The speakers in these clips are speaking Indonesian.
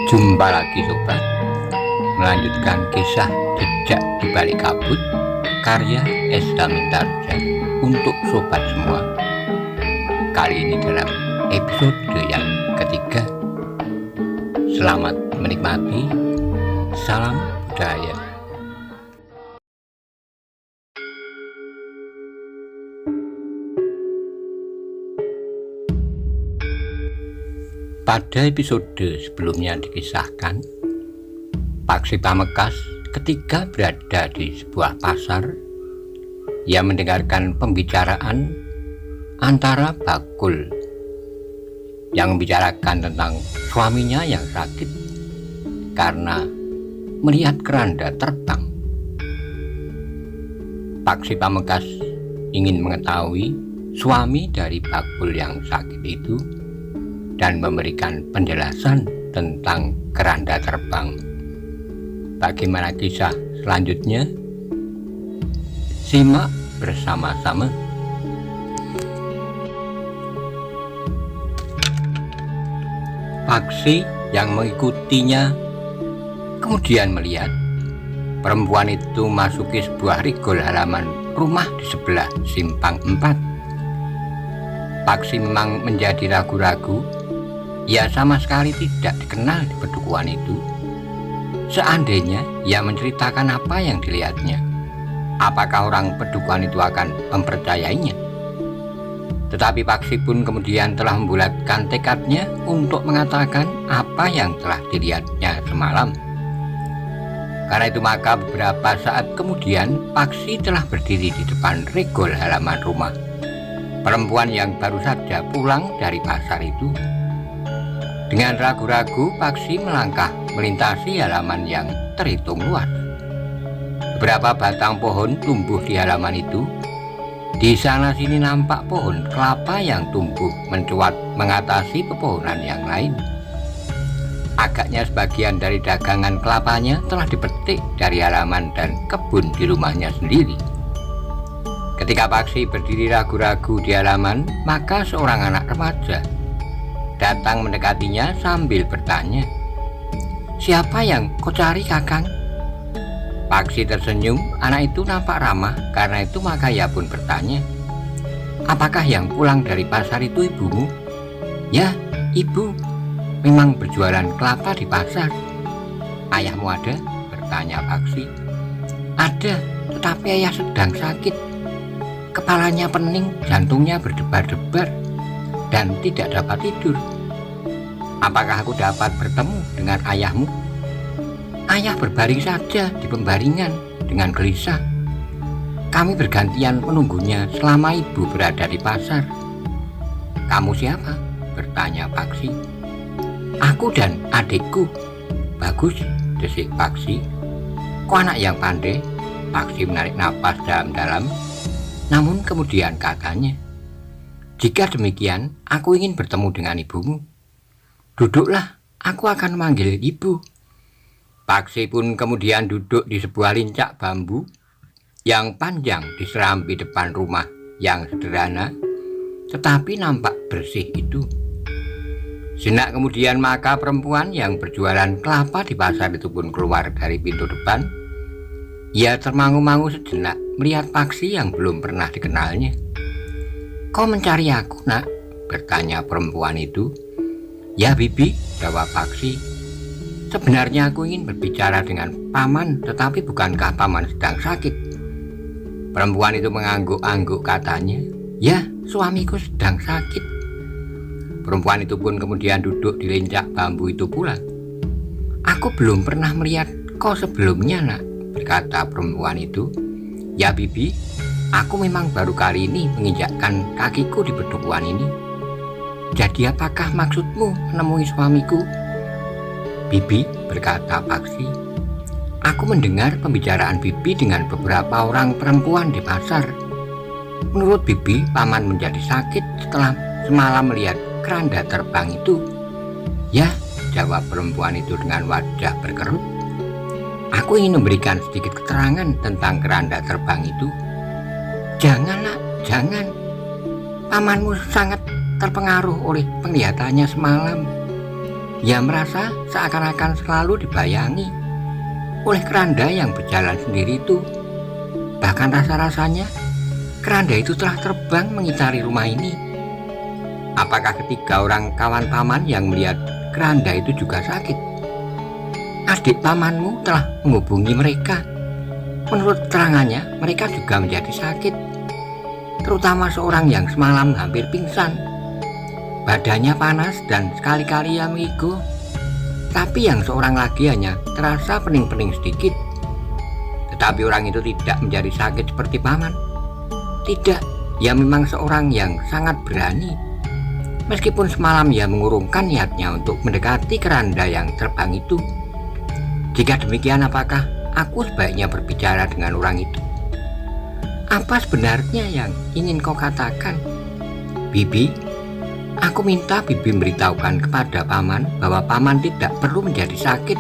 Jumpa lagi sobat, melanjutkan kisah Jejak di Balik Kabut karya Esta Mintarja untuk sobat semua. Kali ini dalam episode yang ketiga. Selamat menikmati. Salam budaya. Pada episode sebelumnya dikisahkan, Paksi Pamekasan ketika berada di sebuah pasar, ia mendengarkan pembicaraan antara Bakul yang membicarakan tentang suaminya yang sakit karena melihat keranda terbang. Paksi Pamekasan ingin mengetahui suami dari Bakul yang sakit itu dan memberikan penjelasan tentang keranda terbang. Bagaimana kisah selanjutnya? Simak bersama-sama. Paksi yang mengikutinya kemudian melihat perempuan itu masuki sebuah rigol halaman rumah di sebelah simpang 4. Paksi memang menjadi ragu-ragu. Ia sama sekali tidak dikenal di pedukuhan itu. Seandainya ia menceritakan apa yang dilihatnya, apakah orang pedukuhan itu akan mempercayainya? Tetapi Paksi pun kemudian telah membulatkan tekadnya untuk mengatakan apa yang telah dilihatnya semalam. Karena itu maka beberapa saat kemudian Paksi telah berdiri di depan regol halaman rumah perempuan yang baru saja pulang dari pasar itu. Dengan ragu-ragu Paksi melangkah melintasi halaman yang terhitung luas. Beberapa batang pohon tumbuh di halaman itu. Di sana sini nampak pohon kelapa yang tumbuh mencuat mengatasi pepohonan yang lain. Agaknya sebagian dari dagangan kelapanya telah dipetik dari halaman dan kebun di rumahnya sendiri. Ketika Paksi berdiri ragu-ragu di halaman, maka seorang anak remaja datang mendekatinya sambil bertanya, "Siapa yang kau cari, Kakang?" Paksi tersenyum. Anak itu nampak ramah. Karena itu maka ia pun bertanya, "Apakah yang pulang dari pasar itu ibumu?" "Ya, ibu memang berjualan kelapa di pasar." "Ayahmu ada?" bertanya Paksi. "Ada, tetapi ayah sedang sakit. Kepalanya pening, jantungnya berdebar-debar dan tidak dapat tidur." "Apakah aku dapat bertemu dengan ayahmu?" "Ayah berbaring saja di pembaringan dengan gelisah. Kami bergantian menunggunya selama ibu berada di pasar." "Kamu siapa?" bertanya Paksi. "Aku dan adikku." "Bagus," desik Paksi. "Kau anak yang pandai." Paksi menarik napas dalam-dalam. Namun kemudian katanya, "Jika demikian, aku ingin bertemu dengan ibumu." "Duduklah, aku akan memanggil ibu." Paksi pun kemudian duduk di sebuah lincak bambu yang panjang di serambi depan rumah yang sederhana, tetapi nampak bersih itu. Sejenak kemudian maka perempuan yang berjualan kelapa di pasar itu pun keluar dari pintu depan. Ia termangu-mangu sejenak melihat Paksi yang belum pernah dikenalnya. "Kau mencari aku, Nak?" bertanya perempuan itu. "Ya, Bibi," jawab Paksi. "Sebenarnya aku ingin berbicara dengan paman, tetapi bukankah paman sedang sakit?" Perempuan itu mengangguk-angguk katanya, "Ya, suamiku sedang sakit." Perempuan itu pun kemudian duduk di lincak bambu itu pula. "Aku belum pernah melihat kau sebelumnya, Nak," berkata perempuan itu. "Ya, Bibi, aku memang baru kali ini menginjakkan kakiku di pedukuhan ini." "Jadi apakah maksudmu menemui suamiku?" "Bibi," berkata Paksi, "aku mendengar pembicaraan Bibi dengan beberapa orang perempuan di pasar. Menurut Bibi, paman menjadi sakit setelah semalam melihat keranda terbang itu." "Ya," jawab perempuan itu dengan wajah berkerut. "Aku ingin memberikan sedikit keterangan tentang keranda terbang itu." "Jangan, Nak, jangan. Pamanmu sangat terpengaruh oleh penglihatannya semalam. Ia merasa seakan-akan selalu dibayangi oleh keranda yang berjalan sendiri itu. Bahkan rasa-rasanya keranda itu telah terbang mengitari rumah ini. Apakah ketiga orang kawan paman yang melihat keranda itu juga sakit? Adik pamanmu telah menghubungi mereka. Menurut keterangannya, mereka juga menjadi sakit. Terutama seorang yang semalam hampir pingsan. Badannya panas dan sekali-kali ia mengigo. Tapi yang seorang lagi hanya terasa pening-pening sedikit. Tetapi orang itu tidak menjadi sakit seperti paman. Tidak, ia memang seorang yang sangat berani. Meskipun semalam ia mengurungkan niatnya untuk mendekati keranda yang terbang itu. Jika demikian, apakah aku sebaiknya berbicara dengan orang itu? Apa sebenarnya yang ingin kau katakan, Bibi? Aku minta Bibi memberitahukan kepada paman bahwa paman tidak perlu menjadi sakit.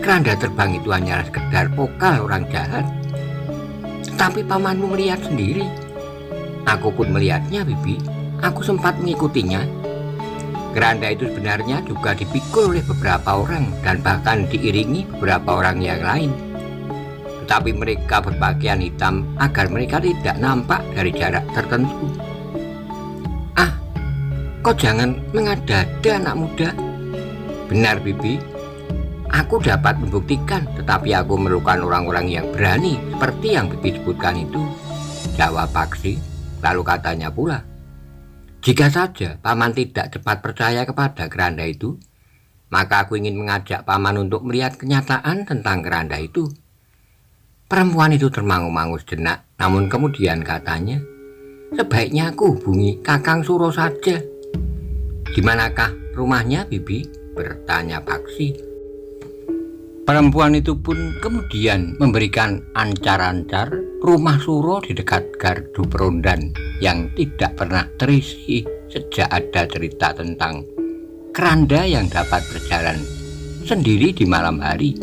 Keranda terbang itu hanyalah sekedar pokal orang jahat. Tetapi pamanmu melihat sendiri. Aku pun melihatnya, Bibi. Aku sempat mengikutinya. Keranda itu sebenarnya juga dipikul oleh beberapa orang dan bahkan diiringi beberapa orang yang lain. Tetapi mereka berpakaian hitam agar mereka tidak nampak dari jarak tertentu. Ah, kau jangan mengada-ada, anak muda. Benar, Bibi. Aku dapat membuktikan, tetapi aku memerlukan orang-orang yang berani seperti yang Bibi sebutkan itu, jawab Paksi. Lalu katanya pula, jika saja paman tidak cepat percaya kepada keranda itu, maka aku ingin mengajak paman untuk melihat kenyataan tentang keranda itu. Perempuan itu termangu-mangu sejenak, namun kemudian katanya, sebaiknya aku hubungi Kakang Suro saja. Di manakah rumahnya, Bibi? Bertanya Paksi. Perempuan itu pun kemudian memberikan ancar-ancar rumah Suro di dekat gardu perondan yang tidak pernah terisi sejak ada cerita tentang keranda yang dapat berjalan sendiri di malam hari.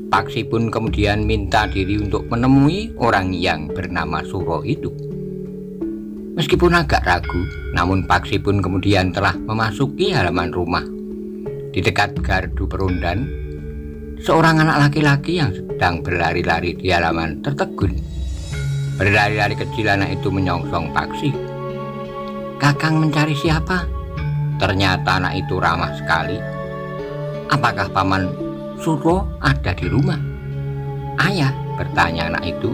Paksi pun kemudian minta diri untuk menemui orang yang bernama Suro itu. Meskipun agak ragu, namun Paksi pun kemudian telah memasuki halaman rumah. Di dekat gardu perondan, seorang anak laki-laki yang sedang berlari-lari di halaman tertegun. Berlari-lari kecil anak itu menyongsong Paksi. Kakang mencari siapa? Ternyata anak itu ramah sekali. Apakah paman Suro ada di rumah? Ayah, bertanya anak itu.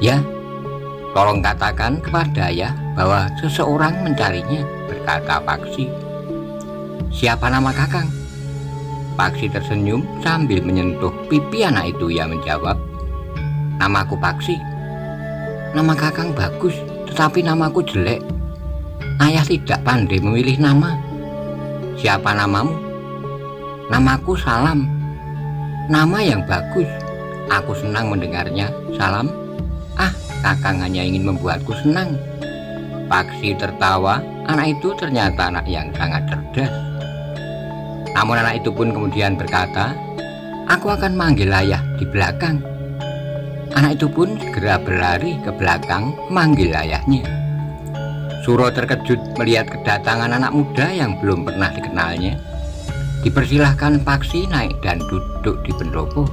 Ya, tolong katakan kepada ayah bahwa seseorang mencarinya, berkata Paksi. Siapa nama kakang? Paksi tersenyum sambil menyentuh pipi anak itu. Ia menjawab, namaku Paksi. Nama kakang bagus, tetapi namaku jelek. Ayah tidak pandai memilih nama. Siapa namamu? Namaku Salam. Nama yang bagus. Aku senang mendengarnya. Salam. Ah, kakang hanya ingin membuatku senang. Paksi tertawa. Anak itu ternyata anak yang sangat cerdas. Namun anak itu pun kemudian berkata, aku akan manggil ayah di belakang. Anak itu pun segera berlari ke belakang manggil ayahnya. Suro terkejut melihat kedatangan anak muda yang belum pernah dikenalnya. Dipersilahkan Paksi naik dan duduk di pendopo.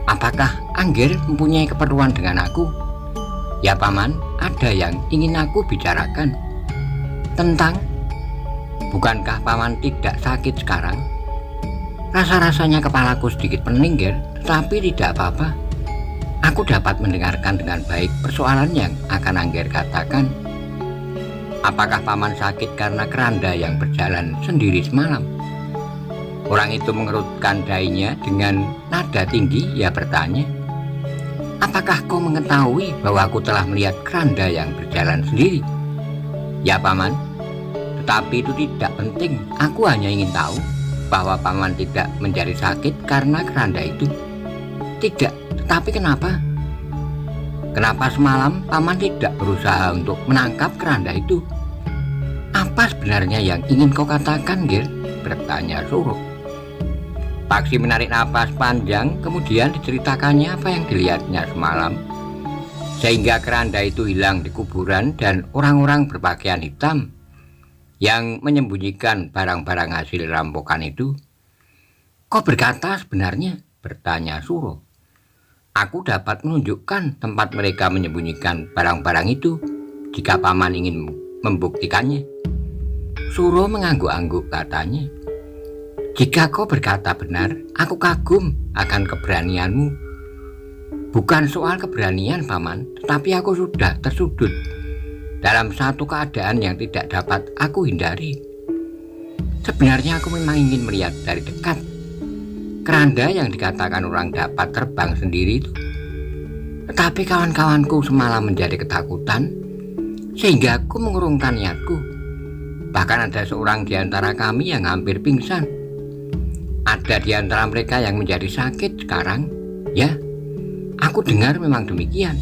Apakah Angger mempunyai keperluan dengan aku? Ya paman, ada yang ingin aku bicarakan. Tentang, bukankah paman tidak sakit sekarang? Rasa-rasanya kepalaku sedikit pening, Ger, tetapi tidak apa-apa. Aku dapat mendengarkan dengan baik persoalan yang akan Angger katakan. Apakah paman sakit karena keranda yang berjalan sendiri semalam? Orang itu mengerutkan dahinya dengan nada tinggi. Ia bertanya, apakah kau mengetahui bahwa aku telah melihat keranda yang berjalan sendiri? Ya paman, tetapi itu tidak penting. Aku hanya ingin tahu bahwa paman tidak menjadi sakit karena keranda itu. Tidak, tetapi kenapa? Kenapa semalam paman tidak berusaha untuk menangkap keranda itu? Apa sebenarnya yang ingin kau katakan, Gir? Bertanya Suro. Paksi menarik napas panjang, kemudian diceritakannya apa yang dilihatnya semalam, sehingga keranda itu hilang di kuburan dan orang-orang berpakaian hitam. yang menyembunyikan barang-barang hasil rampokan itu. Kau berkata sebenarnya? Bertanya Suro. Aku dapat menunjukkan tempat mereka menyembunyikan barang-barang itu jika paman ingin membuktikannya. Suro mengangguk-angguk katanya. Jika kau berkata benar, aku kagum akan keberanianmu. Bukan soal keberanian, paman, tetapi aku sudah tersudut dalam satu keadaan yang tidak dapat aku hindari. Sebenarnya aku memang ingin melihat dari dekat keranda yang dikatakan orang dapat terbang sendiri itu. Tetapi kawan-kawanku semalam menjadi ketakutan, sehingga aku mengurungkan niatku. Bahkan ada seorang di antara kami yang hampir pingsan. Ada di antara mereka yang menjadi sakit sekarang. Ya, aku dengar memang demikian.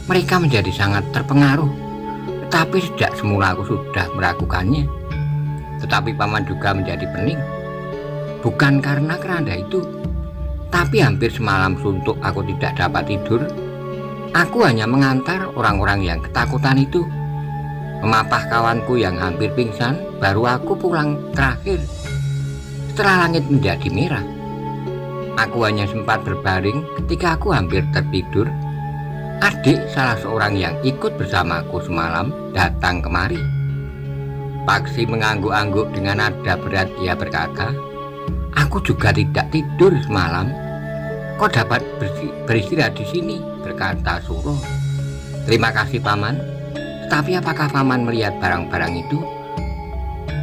Mereka menjadi sangat terpengaruh. Tetapi sejak semula aku sudah meragukannya. Tetapi paman juga menjadi pening. Bukan karena keranda itu, tapi hampir semalam suntuk aku tidak dapat tidur. Aku hanya mengantar orang-orang yang ketakutan itu, memapah kawanku yang hampir pingsan. Baru aku pulang terakhir setelah langit menjadi merah. Aku hanya sempat berbaring ketika aku hampir tertidur. Adik salah seorang yang ikut bersamaku semalam datang kemari. Paksi mengangguk-angguk dengan nada berat. Ia berkata, aku juga tidak tidur semalam. Kau dapat beristirahat di sini, berkata Suro. Terima kasih paman. Tetapi apakah paman melihat barang-barang itu?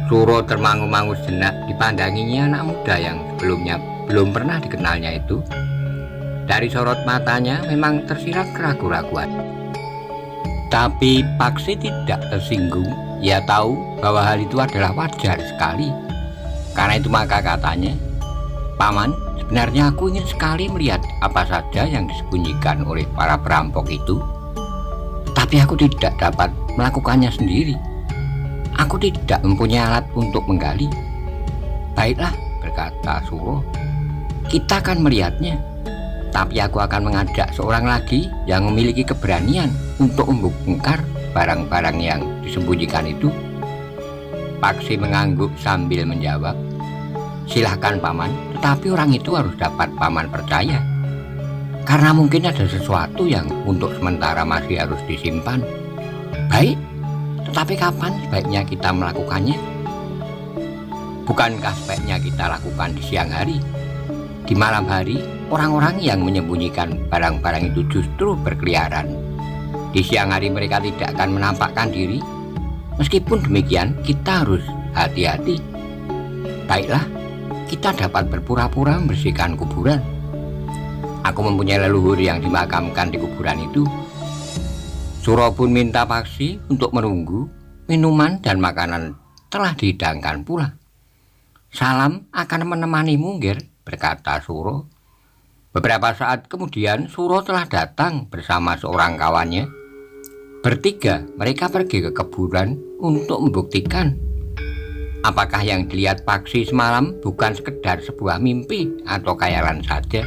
Suro termangu-mangu sejenak. Dipandanginya anak muda yang sebelumnya belum pernah dikenalnya itu. Dari sorot matanya memang tersirat keraguan-raguan. Tapi Paksi tidak tersinggung. Ia tahu bahwa hal itu adalah wajar sekali. Karena itu maka katanya, paman, sebenarnya aku ingin sekali melihat apa saja yang disembunyikan oleh para perampok itu. Tapi aku tidak dapat melakukannya sendiri. Aku tidak mempunyai alat untuk menggali. Baiklah, berkata Suro, kita akan melihatnya. Tapi aku akan mengajak seorang lagi yang memiliki keberanian untuk membongkar barang-barang yang disembunyikan itu. Paksi mengangguk sambil menjawab, silahkan paman, tetapi orang itu harus dapat paman percaya. Karena mungkin ada sesuatu yang untuk sementara masih harus disimpan. Baik, tetapi kapan sebaiknya kita melakukannya? Bukankah sebaiknya kita lakukan di siang hari? Di malam hari, orang-orang yang menyembunyikan barang-barang itu justru berkeliaran. Di siang hari mereka tidak akan menampakkan diri. Meskipun demikian, kita harus hati-hati. Baiklah, kita dapat berpura-pura membersihkan kuburan. Aku mempunyai leluhur yang dimakamkan di kuburan itu. Suro pun minta Paksi untuk menunggu. Minuman dan makanan telah dihidangkan pula. Salam akan menemanimu, Ger, berkata Suro. Beberapa saat kemudian Suro telah datang bersama seorang kawannya. Bertiga mereka pergi ke kuburan untuk membuktikan apakah yang dilihat Paksi semalam bukan sekedar sebuah mimpi atau khayalan saja.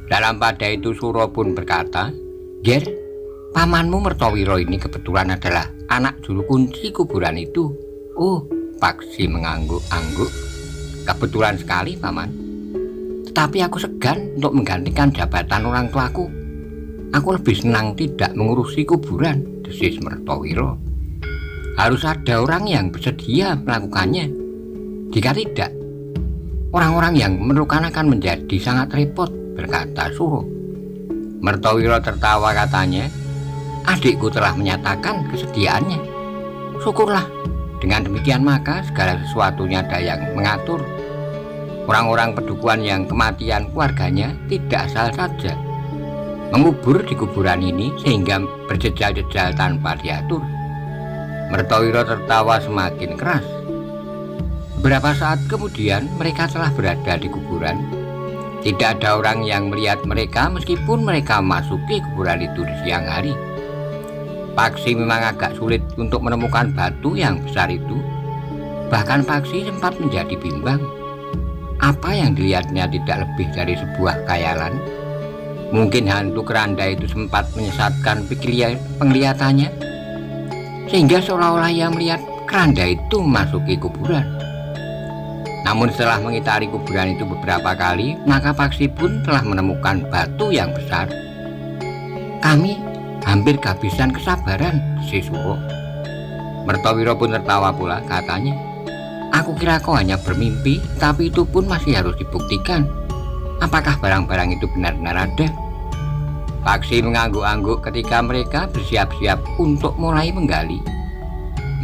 Dalam pada itu Suro pun berkata, Ger, pamanmu Mertowiro ini kebetulan adalah anak juru kunci kuburan itu. Oh, Paksi mengangguk-angguk. Kebetulan sekali, paman. Tetapi aku segan untuk menggantikan jabatan orang tuaku. Aku lebih senang tidak mengurusi kuburan, desis Mertowiro. Harus ada orang yang bersedia melakukannya. Jika tidak, orang-orang yang memerlukan akan menjadi sangat repot, berkata Suro. Mertowiro tertawa katanya, adikku telah menyatakan kesediaannya. Syukurlah, dengan demikian maka segala sesuatunya ada yang mengatur. Orang-orang pedukuhan yang kematian keluarganya tidak asal saja mengubur di kuburan ini sehingga berjejal-jejal tanpa diatur. Mertowiro tertawa semakin keras. Beberapa saat kemudian mereka telah berada di kuburan. Tidak ada orang yang melihat mereka meskipun mereka masuki kuburan itu di siang hari. Paksi memang agak sulit untuk menemukan batu yang besar itu. Bahkan Paksi sempat menjadi bimbang. Apa yang dilihatnya tidak lebih dari sebuah khayalan. Mungkin hantu keranda itu sempat menyesatkan penglihatannya, sehingga seolah-olah ia melihat keranda itu memasuki kuburan. Namun setelah mengitari kuburan itu beberapa kali, maka Paksi pun telah menemukan batu yang besar. Kami hampir kehabisan kesabaran, si Suro. Mertowiro pun tertawa pula, katanya, aku kira kau hanya bermimpi, tapi itu pun masih harus dibuktikan. Apakah barang-barang itu benar-benar ada? Paksi mengangguk-angguk ketika mereka bersiap-siap untuk mulai menggali.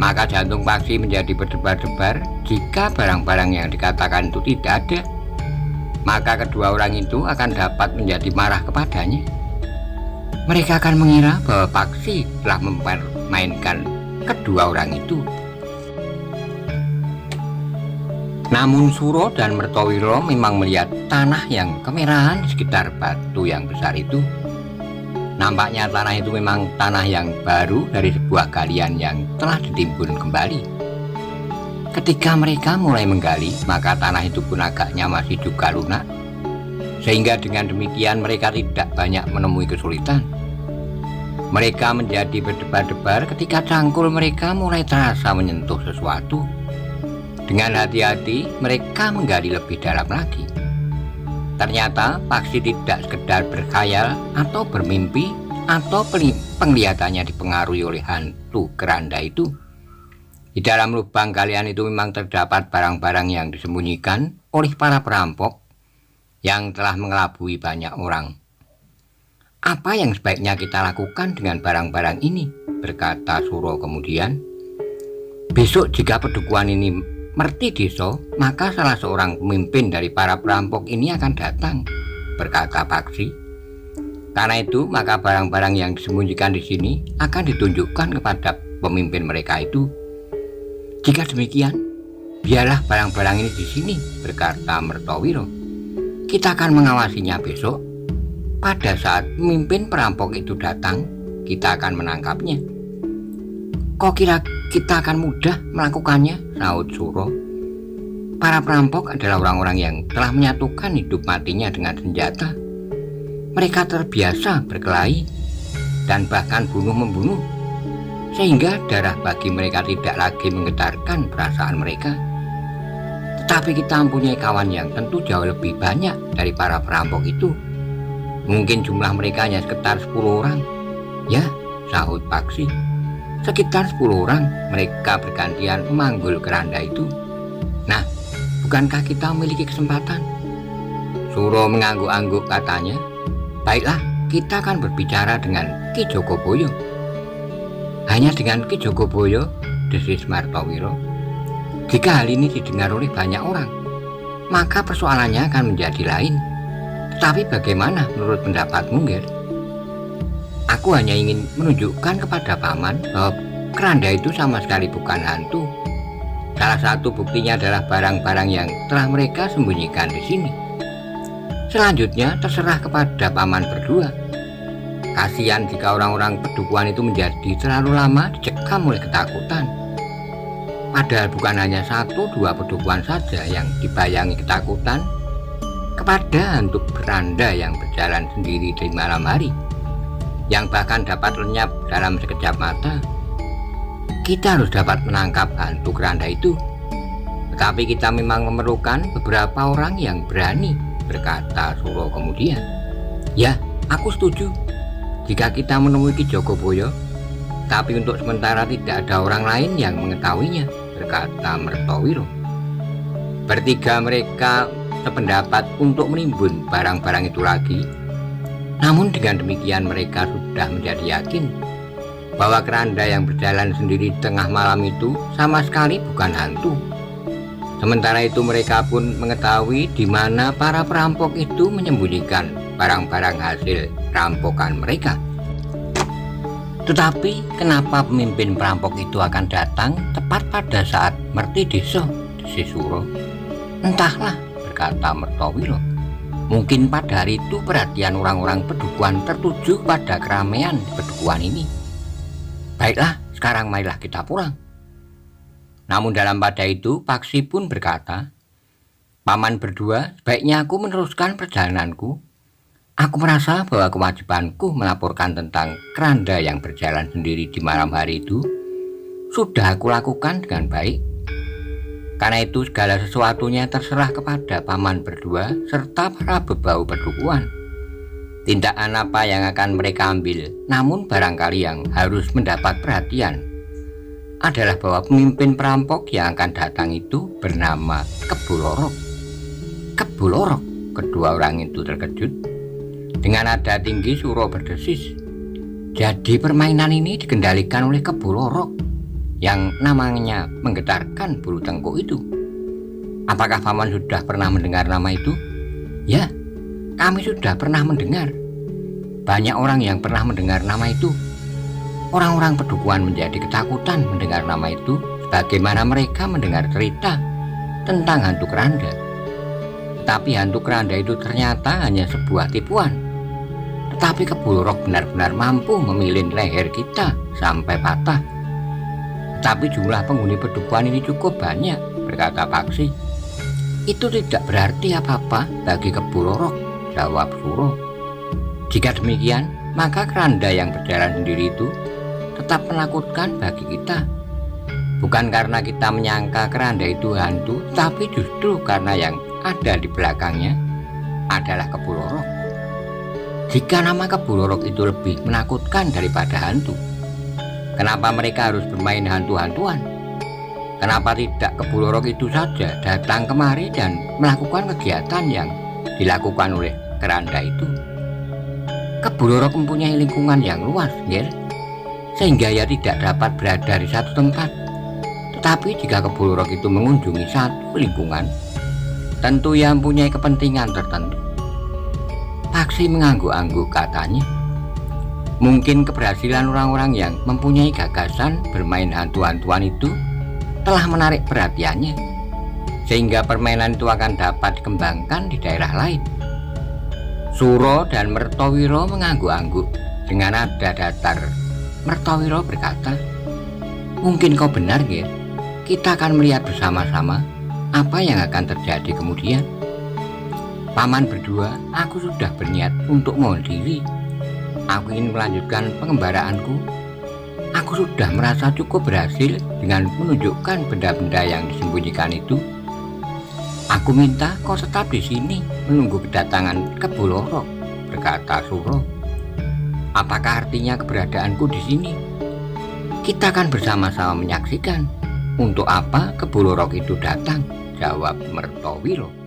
Maka jantung Paksi menjadi berdebar-debar. Jika barang-barang yang dikatakan itu tidak ada, maka kedua orang itu akan dapat menjadi marah kepadanya. Mereka akan mengira bahwa Paksi telah mempermainkan kedua orang itu. Namun Suro dan Mertowiro memang melihat tanah yang kemerahan di sekitar batu yang besar itu. Nampaknya tanah itu memang tanah yang baru dari sebuah galian yang telah ditimbun kembali. Ketika mereka mulai menggali, maka tanah itu pun agaknya masih juga lunak. Sehingga dengan demikian mereka tidak banyak menemui kesulitan. Mereka menjadi berdebar-debar ketika cangkul mereka mulai terasa menyentuh sesuatu. Dengan hati-hati mereka menggali lebih dalam lagi. Ternyata Paksi tidak sekedar berkhayal atau bermimpi, atau penglihatannya dipengaruhi oleh hantu keranda itu. Di dalam lubang galian itu memang terdapat barang-barang yang disembunyikan oleh para perampok yang telah mengelabui banyak orang. Apa yang sebaiknya kita lakukan dengan barang-barang ini? Berkata Suro kemudian. Besok jika pedukuhan ini merti desa, maka salah seorang pemimpin dari para perampok ini akan datang, berkata Paksi. Karena itu, maka barang-barang yang disembunyikan di sini akan ditunjukkan kepada pemimpin mereka itu. Jika demikian, biarlah barang-barang ini di sini, berkata Mertowiro. Kita akan mengawasinya besok. Pada saat pemimpin perampok itu datang, kita akan menangkapnya. Kok kira kita akan mudah melakukannya? Sahut Suro. Para perampok adalah orang-orang yang telah menyatukan hidup matinya dengan senjata. Mereka terbiasa berkelahi dan bahkan bunuh-membunuh, sehingga darah bagi mereka tidak lagi menggetarkan perasaan mereka. Tetapi kita mempunyai kawan yang tentu jauh lebih banyak dari para perampok itu. Mungkin jumlah mereka hanya sekitar 10 orang. Ya, sahut Paksi. Sekitar 10 orang, mereka bergantian memanggul keranda itu. Nah, bukankah kita memiliki kesempatan? Suro mengangguk-angguk, katanya. Baiklah, kita akan berbicara dengan Ki Jogoboyo. Hanya dengan Ki Jogoboyo, desis Martowiro. Jika hal ini didengar oleh banyak orang, maka persoalannya akan menjadi lain. Tetapi bagaimana menurut pendapatmu, Ger? Aku hanya ingin menunjukkan kepada paman bahwa keranda itu sama sekali bukan hantu. Salah satu buktinya adalah barang-barang yang telah mereka sembunyikan di sini. Selanjutnya terserah kepada paman berdua. Kasihan jika orang-orang pedukuhan itu menjadi terlalu lama dicekam oleh ketakutan. Padahal bukan hanya 1-2 pedukuhan saja yang dibayangi ketakutan kepada hantu keranda yang berjalan sendiri di malam hari, yang bahkan dapat lenyap dalam sekejap mata. Kita harus dapat menangkap hantu keranda itu. Tetapi kita memang memerlukan beberapa orang yang berani, berkata Suro kemudian. Ya, aku setuju. Jika kita menemui Ki Jogoboyo, tapi untuk sementara tidak ada orang lain yang mengetahuinya, berkata Mertowiro. Bertiga mereka sependapat untuk menimbun barang-barang itu lagi. Namun dengan demikian mereka sudah menjadi yakin bahwa keranda yang berjalan sendiri di tengah malam itu sama sekali bukan hantu. Sementara itu mereka pun mengetahui di mana para perampok itu menyembunyikan barang-barang hasil rampokan mereka. Tetapi kenapa pemimpin perampok itu akan datang tepat pada saat merti desa, desis Suro? Entahlah, berkata Mertowiro. Mungkin pada hari itu perhatian orang-orang pedukuhan tertuju pada keramaian pedukuhan ini. Baiklah, sekarang marilah kita pulang. Namun dalam pada itu Paksi pun berkata, Paman berdua, sebaiknya aku meneruskan perjalananku. Aku merasa bahwa kewajibanku melaporkan tentang keranda yang berjalan sendiri di malam hari itu sudah aku lakukan dengan baik. Karena itu segala sesuatunya terserah kepada paman berdua serta para bebau perdukuhan. Tindakan apa yang akan mereka ambil, namun barangkali yang harus mendapat perhatian adalah bahwa pemimpin perampok yang akan datang itu bernama Kebu Lorok. Kebu Lorok, kedua orang itu terkejut. Dengan nada tinggi Suro berdesis, jadi permainan ini dikendalikan oleh Kebu Lorok yang namanya menggetarkan bulu tengkuk itu. Apakah paman sudah pernah mendengar nama itu? Ya, kami sudah pernah mendengar. Banyak orang yang pernah mendengar nama itu. Orang-orang pedukuhan menjadi ketakutan mendengar nama itu, sebagaimana mereka mendengar cerita tentang hantu keranda. Tetapi hantu keranda itu ternyata hanya sebuah tipuan. Tetapi Kebu Lorok benar-benar mampu memilin leher kita sampai patah. Tapi jumlah penghuni pedukuhan ini cukup banyak, berkata Paksi. Itu tidak berarti apa-apa bagi Kebu Lorok, jawab Suro. Jika demikian, maka keranda yang berjalan sendiri itu tetap menakutkan bagi kita. Bukan karena kita menyangka keranda itu hantu, tapi justru karena yang ada di belakangnya adalah Kebu Lorok. Jika nama Kebu Lorok itu lebih menakutkan daripada hantu, kenapa mereka harus bermain hantu-hantuan? Kenapa tidak Kebu Lorok itu saja datang kemari dan melakukan kegiatan yang dilakukan oleh keranda itu? Kebu Lorok mempunyai lingkungan yang luas, Ger, sehingga ia tidak dapat berada di satu tempat. Tetapi jika Kebu Lorok itu mengunjungi satu lingkungan, tentu ia mempunyai kepentingan tertentu. Paksi mengangguk-angguk, katanya. Mungkin keberhasilan orang-orang yang mempunyai gagasan bermain hantu-hantuan itu telah menarik perhatiannya, sehingga permainan itu akan dapat dikembangkan di daerah lain. Suro dan Mertowiro mengangguk-angguk dengan nada datar. Mertowiro berkata, mungkin kau benar, Ger. Kita akan melihat bersama-sama apa yang akan terjadi kemudian. Paman berdua, aku sudah berniat untuk mohon diri. Aku ingin melanjutkan pengembaraanku. Aku sudah merasa cukup berhasil dengan menunjukkan benda-benda yang disembunyikan itu. Aku minta kau tetap di sini menunggu kedatangan Kebu Lorok, berkata Suro. Apakah artinya keberadaanku di sini? Kita akan bersama-sama menyaksikan. Untuk apa Kebu Lorok itu datang, jawab Mertowiro.